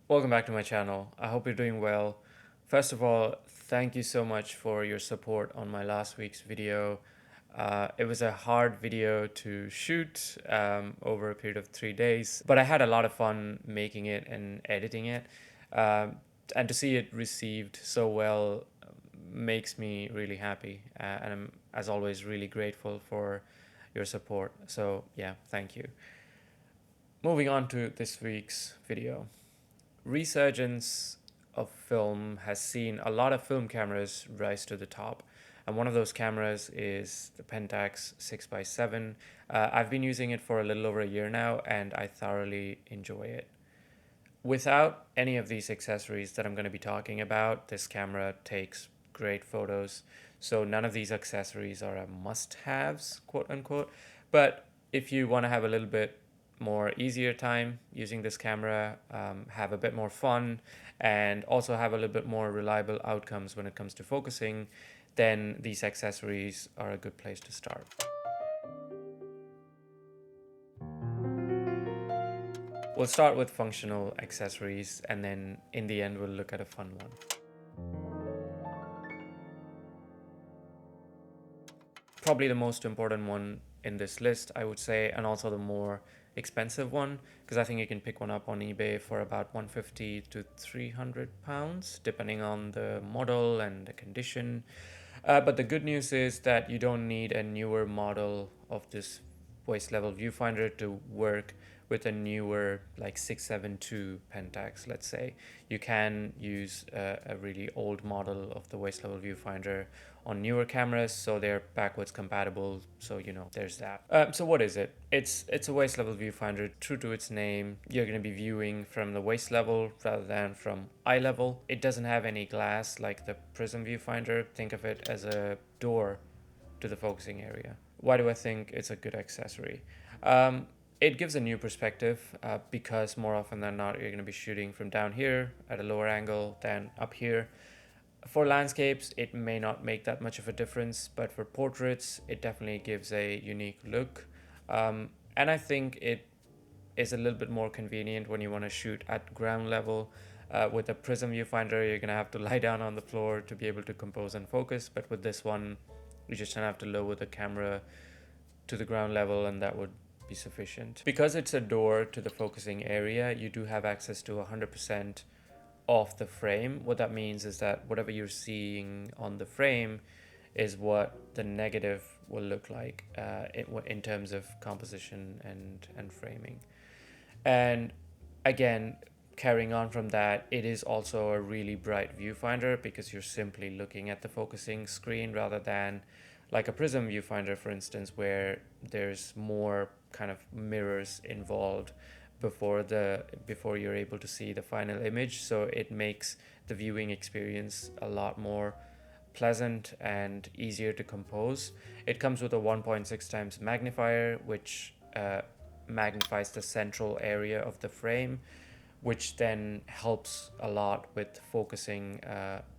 Welcome back to my channel. I hope you're doing well. First of all, thank you so much for your support on my last week's video. It was a hard video to shoot over a period of 3 days, but I had a lot of fun making it and editing it. Um, and to see it received so well makes me really happy. And I'm, as always, really grateful for your support. So, yeah, thank you. Moving on to this week's video. Resurgence of film has seen a lot of film cameras rise to the top, and one of those cameras is the Pentax 6x7. I've been using it for a little over a year now, and I thoroughly enjoy it. Without any of these accessories that I'm going to be talking about, this camera takes great photos. So none of these accessories are a must-haves, quote unquote. But if you want to have a little bit more easier time using this camera, have a bit more fun, and also have a little bit more reliable outcomes when it comes to focusing, then these accessories are a good place to start. We'll start with functional accessories, and then in the end we'll look at a fun one. Probably the most important one in this list, I would say, and also the more expensive one, because I think you can pick one up on eBay for about 150 to 300 pounds, depending on the model and the condition. But the good news is that you don't need a newer model of this waist level viewfinder to work with a newer like 672 Pentax, let's say. You can use a really old model of the waist level viewfinder on newer cameras, so they're backwards compatible. So there's that. So what is it? It's a waist level viewfinder. True to its name, you're going to be viewing from the waist level rather than from eye level. It doesn't have any glass like the prism viewfinder. Think of it as a door to the focusing area. Why do I think it's a good accessory? It gives a new perspective because more often than not, you're going to be shooting from down here at a lower angle than up here. For landscapes, it may not make that much of a difference, but for portraits, it definitely gives a unique look. And I think it is a little bit more convenient when you want to shoot at ground level. With a prism viewfinder, you're going to have to lie down on the floor to be able to compose and focus, but with this one, you just have to lower the camera to the ground level, and that would be sufficient. Because it's a door to the focusing area, you do have access to 100% of the frame. What that means is that whatever you're seeing on the frame is what the negative will look like in terms of composition and framing. And again, carrying on from that, it is also a really bright viewfinder because you're simply looking at the focusing screen rather than like a prism viewfinder, for instance, where there's more kind of mirrors involved before you're able to see the final image. So it makes the viewing experience a lot more pleasant and easier to compose. It comes with a 1.6 times magnifier, which magnifies the central area of the frame, which then helps a lot with focusing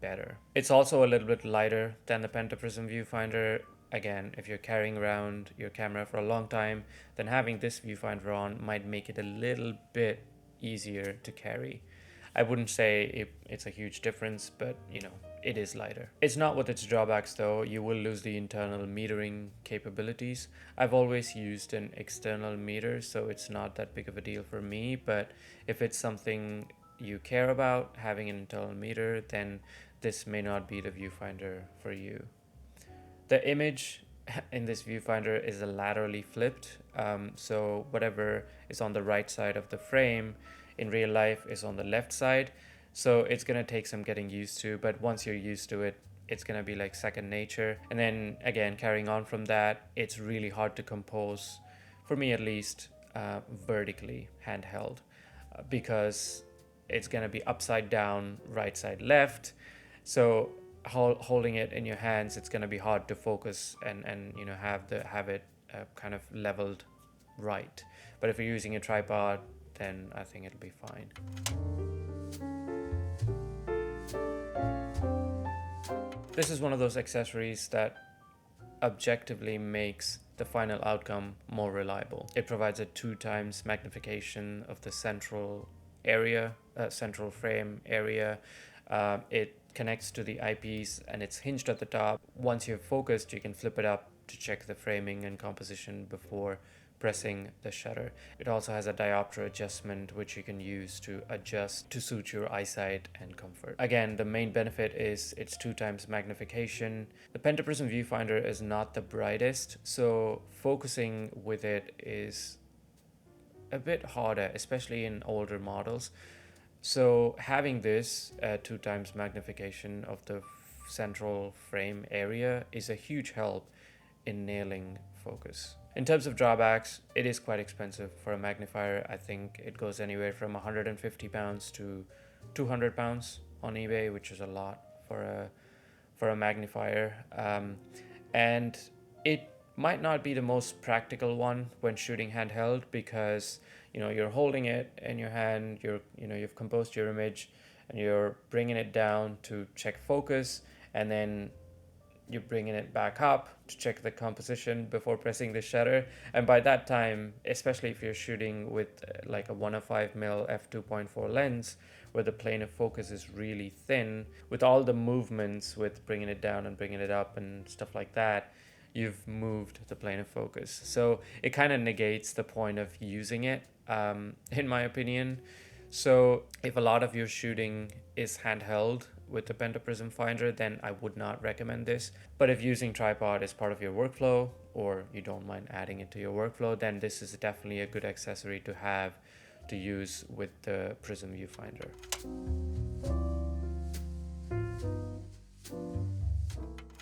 better. It's also a little bit lighter than the Pentaprism viewfinder. Again, if you're carrying around your camera for a long time, then having this viewfinder on might make it a little bit easier to carry. I wouldn't say it's a huge difference, but it is lighter. It's not with its drawbacks though. You will lose the internal metering capabilities. I've always used an external meter, so it's not that big of a deal for me, but if it's something you care about, having an internal meter, then this may not be the viewfinder for you. The image in this viewfinder is laterally flipped, so whatever is on the right side of the frame in real life is on the left side. So it's going to take some getting used to, but once you're used to it, it's going to be like second nature. And then again, carrying on from that, it's really hard to compose, for me at least, vertically handheld, because it's going to be upside down, right side left. So holding it in your hands, it's going to be hard to focus and have it kind of leveled right. But if you're using a tripod, then I think it'll be fine. This is one of those accessories that objectively makes the final outcome more reliable. It provides a 2 times magnification of the central area central frame area. It connects to the eyepiece and it's hinged at the top. Once you've focused, you can flip it up to check the framing and composition before pressing the shutter. It also has a diopter adjustment which you can use to adjust to suit your eyesight and comfort. Again, the main benefit is it's 2x magnification. The Pentaprism viewfinder is not the brightest, so focusing with it is a bit harder, especially in older models. So having this 2x magnification of the central frame area is a huge help in nailing focus. In terms of drawbacks, it is quite expensive for a magnifier. I think it goes anywhere from 150 pounds to 200 pounds on eBay, which is a lot for a magnifier. And it might not be the most practical one when shooting handheld, because you're holding it in your hand, you've composed your image and you're bringing it down to check focus, and then you're bringing it back up to check the composition before pressing the shutter. And by that time, especially if you're shooting with like a 105mm f2.4 lens where the plane of focus is really thin, with all the movements with bringing it down and bringing it up and stuff like that, you've moved the plane of focus. So it kind of negates the point of using it, in my opinion. So if a lot of your shooting is handheld with the Pentaprism finder, then I would not recommend this. But if using tripod is part of your workflow, or you don't mind adding it to your workflow, then this is definitely a good accessory to have to use with the Prism viewfinder.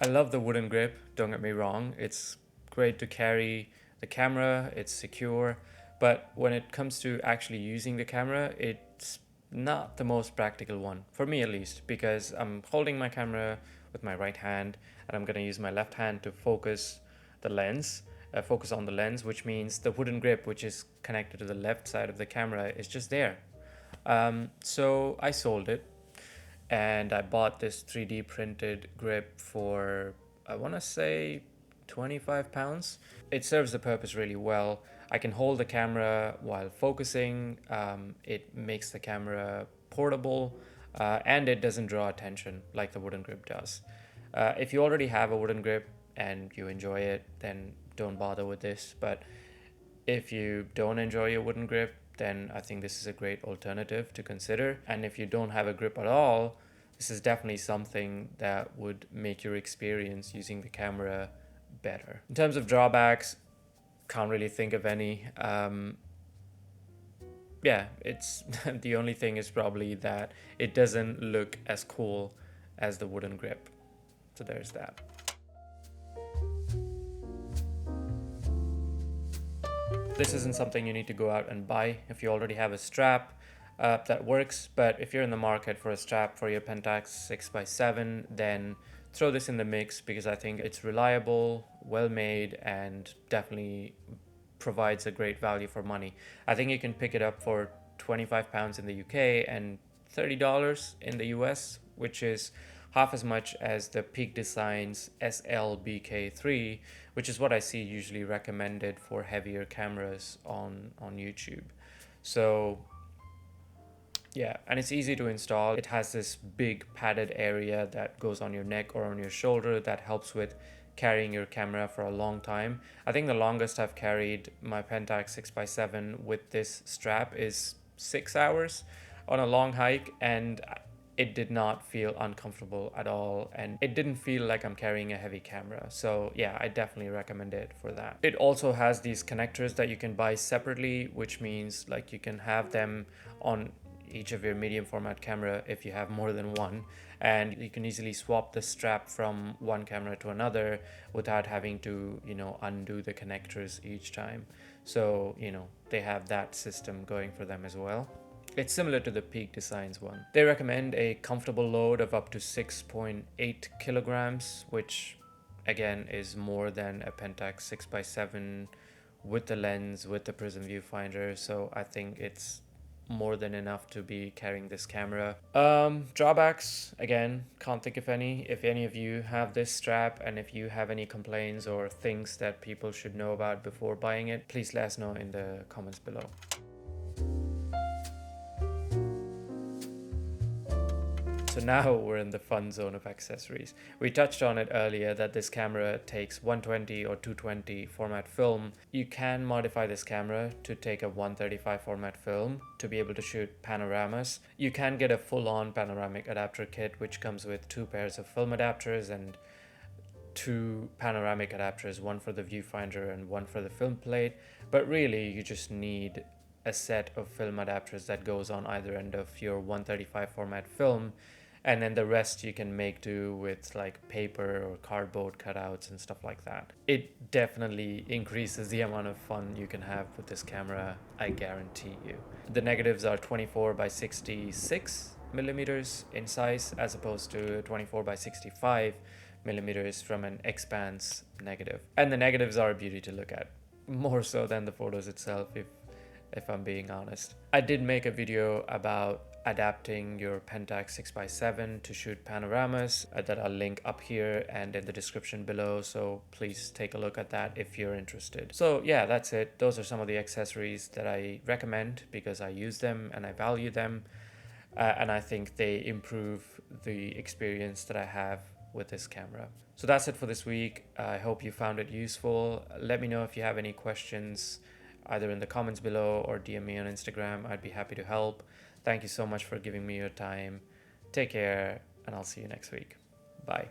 I love the wooden grip, don't get me wrong. It's great to carry the camera, it's secure, but when it comes to actually using the camera, it's not the most practical one, for me at least, because I'm holding my camera with my right hand and I'm going to use my left hand to focus the lens, focus on the lens, which means the wooden grip, which is connected to the left side of the camera, is just there. So I sold it and I bought this 3D printed grip for, I want to say, 25 pounds. It serves the purpose really well. I can hold the camera while focusing. It makes the camera portable, and it doesn't draw attention like the wooden grip does. If you already have a wooden grip and you enjoy it, then don't bother with this. But if you don't enjoy your wooden grip, then I think this is a great alternative to consider. And if you don't have a grip at all, this is definitely something that would make your experience using the camera better. In terms of drawbacks, can't really think of any. It's the only thing is probably that it doesn't look as cool as the wooden grip. So there's that. This isn't something you need to go out and buy if you already have a strap that works, but if you're in the market for a strap for your Pentax 6x7, then throw this in the mix, because I think it's reliable, well made, and definitely provides a great value for money. I think you can pick it up for 25 pounds in the UK and $30 in the US, which is half as much as the Peak Designs SLBK3, which is what I see usually recommended for heavier cameras on YouTube. So yeah, and it's easy to install. It has this big padded area that goes on your neck or on your shoulder that helps with carrying your camera for a long time. I think the longest I've carried my Pentax 6x7 with this strap is 6 hours on a long hike, and it did not feel uncomfortable at all, and it didn't feel like I'm carrying a heavy camera. So yeah, I definitely recommend it for that. It also has these connectors that you can buy separately, which means like you can have them on each of your medium format camera if you have more than one, and you can easily swap the strap from one camera to another without having to undo the connectors each time. So they have that system going for them as well. It's similar to the Peak Designs one. They recommend a comfortable load of up to 6.8 kilograms, which again is more than a Pentax 6x7 with the lens, with the Prism viewfinder. So I think it's more than enough to be carrying this camera. Drawbacks, again, can't think of any. If any of you have this strap and if you have any complaints or things that people should know about before buying it, please let us know in the comments below. So now we're in the fun zone of accessories. We touched on it earlier that this camera takes 120 or 220 format film. You can modify this camera to take a 135 format film to be able to shoot panoramas. You can get a full-on panoramic adapter kit, which comes with 2 pairs of film adapters and 2 panoramic adapters, one for the viewfinder and one for the film plate. But really you just need a set of film adapters that goes on either end of your 135 format film, and then the rest you can make do with like paper or cardboard cutouts and stuff like that. It definitely increases the amount of fun you can have with this camera, I guarantee you. The negatives are 24 by 66 millimeters in size as opposed to 24 by 65 millimeters from an Expanse negative. And the negatives are a beauty to look at, more so than the photos itself, if I'm being honest. I did make a video about adapting your Pentax 6x7 to shoot panoramas that I'll link up here and in the description below, so please take a look at that if you're interested. So yeah, that's it. Those are some of the accessories that I recommend because I use them and I value them, and I think they improve the experience that I have with this camera. So that's it for this week. I hope you found it useful. Let me know if you have any questions either in the comments below or DM me on Instagram. I'd be happy to help. Thank you so much for giving me your time. Take care, and I'll see you next week. Bye.